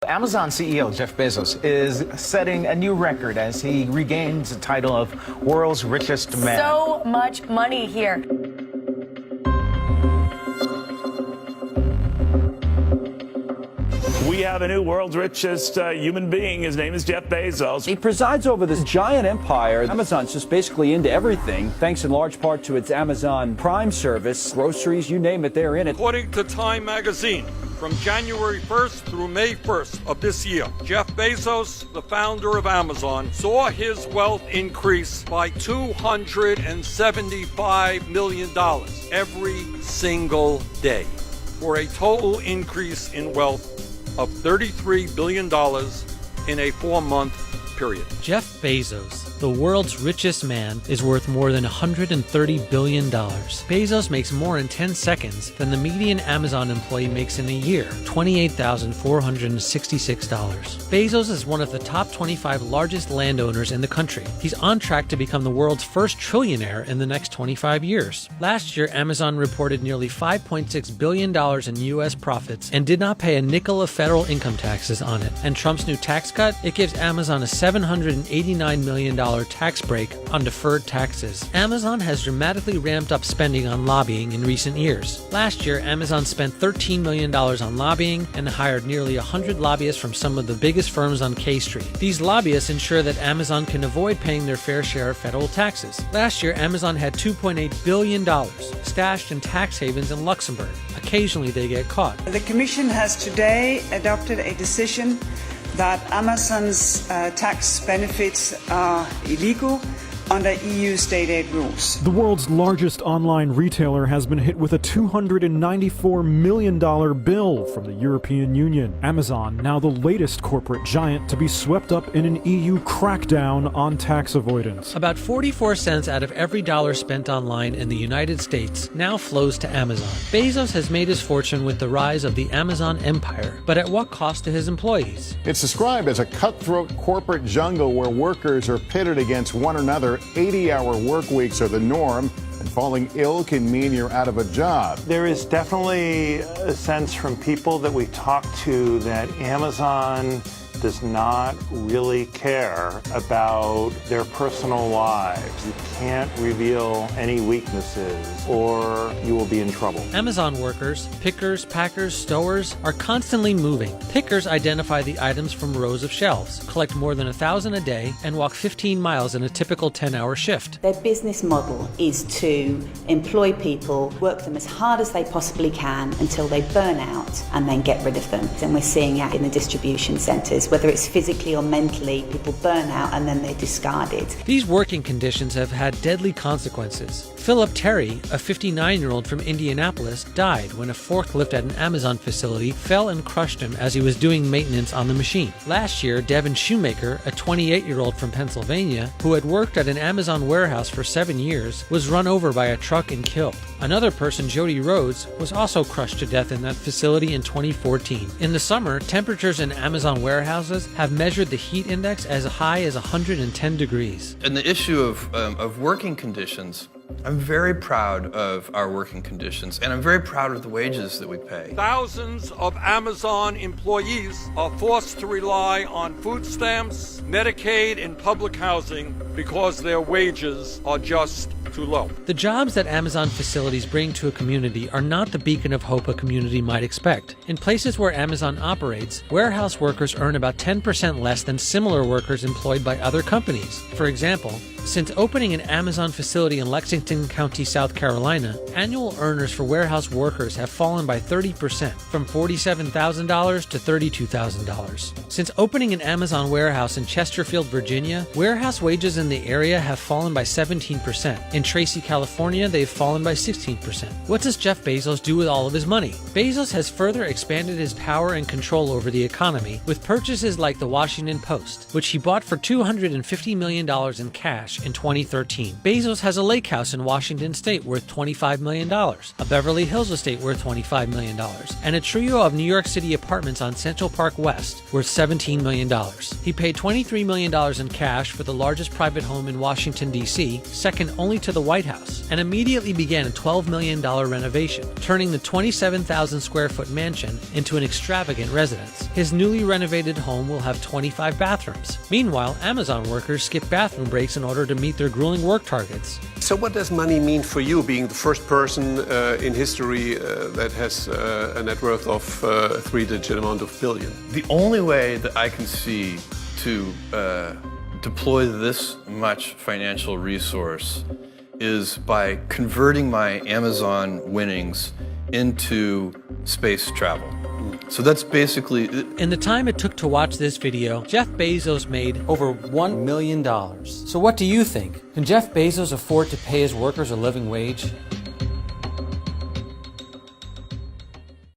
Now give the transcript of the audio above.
Amazon CEO Jeff Bezos is setting a new record as he regains the title of world's richest man. So much money here. We have a new world's richest human being. His name is Jeff Bezos. He presides over this giant empire. Amazon's just basically into everything, thanks in large part to its Amazon Prime service. Groceries, you name it, they're in it. According to Time magazine, from January 1st through May 1st of this year, Jeff Bezos, the founder of Amazon, saw his wealth increase by $275 million every single day, for a total increase in wealth of $33 billion in a 4-month period. Jeff Bezos, the world's richest man, is worth more than $130 billion. Bezos makes more in 10 seconds than the median Amazon employee makes in a year, $28,466. Bezos is one of the top 25 largest landowners in the country. He's on track to become the world's first trillionaire in the next 25 years. Last year, Amazon reported nearly $5.6 billion in U.S. profits and did not pay a nickel of federal income taxes on it. And Trump's new tax cut, it gives Amazon a $789 million tax break on deferred taxes. Amazon has dramatically ramped up spending on lobbying in recent years. Last year, Amazon spent $13 million on lobbying and hired nearly 100 lobbyists from some of the biggest firms on K Street. These lobbyists ensure that Amazon can avoid paying their fair share of federal taxes. Last year, Amazon had $2.8 billion stashed in tax havens in Luxembourg. Occasionally, they get caught. The Commission has today adopted a decision that Amazon's tax benefits are illegal under EU state aid rules. The world's largest online retailer has been hit with a $294 million bill from the European Union. Amazon, now the latest corporate giant to be swept up in an EU crackdown on tax avoidance. About 44 cents out of every dollar spent online in the United States now flows to Amazon. Bezos has made his fortune with the rise of the Amazon empire, but at what cost to his employees? It's described as a cutthroat corporate jungle where workers are pitted against one another. 80-hour work weeks are the norm, and falling ill can mean you're out of a job. There is definitely a sense from people that we talk to that Amazon does not really care about their personal lives. You can't reveal any weaknesses or you will be in trouble. Amazon workers, pickers, packers, stowers are constantly moving. Pickers identify the items from rows of shelves, collect more than 1,000 a day, and walk 15 miles in a typical 10-hour shift. Their business model is to employ people, work them as hard as they possibly can until they burn out and then get rid of them. And we're seeing it in the distribution centres. Whether it's physically or mentally, people burn out and then they're discarded. These working conditions have had deadly consequences. Philip Terry, a 59-year-old from Indianapolis, died when a forklift at an Amazon facility fell and crushed him as he was doing maintenance on the machine. Last year, Devin Shoemaker, a 28-year-old from Pennsylvania, who had worked at an Amazon warehouse for 7 years, was run over by a truck and killed. Another person, Jody Rhodes, was also crushed to death in that facility in 2014. In the summer, temperatures in Amazon warehouses have measured the heat index as high as 110 degrees. And the issue of working conditions, I'm very proud of our working conditions, and I'm very proud of the wages that we pay. Thousands of Amazon employees are forced to rely on food stamps, Medicaid, and public housing because their wages are just too low. The jobs that Amazon facilities bring to a community are not the beacon of hope a community might expect. In places where Amazon operates, warehouse workers earn about 10% less than similar workers employed by other companies. For example, since opening an Amazon facility in Lexington County, South Carolina, annual earners for warehouse workers have fallen by 30%, from $47,000 to $32,000. Since opening an Amazon warehouse in Chesterfield, Virginia, warehouse wages in the area have fallen by 17%. In Tracy, California, they've fallen by 16%. What does Jeff Bezos do with all of his money? Bezos has further expanded his power and control over the economy with purchases like the Washington Post, which he bought for $250 million in cash cash in 2013. Bezos has a lake house in Washington state worth $25 million, a Beverly Hills estate worth $25 million, and a trio of New York City apartments on Central Park West worth $17 million. He paid $23 million in cash for the largest private home in Washington, D.C., second only to the White House, and immediately began a $12 million renovation, turning the 27,000 square foot mansion into an extravagant residence. His newly renovated home will have 25 bathrooms. Meanwhile, Amazon workers skip bathroom breaks in order to meet their grueling work targets. So what does money mean for you, being the first person in history that has a net worth of a three-digit amount of billion? The only way that I can see to deploy this much financial resource is by converting my Amazon winnings into space travel. So that's basically... In the time it took to watch this video, Jeff Bezos made over $1 million. So what do you think? Can Jeff Bezos afford to pay his workers a living wage?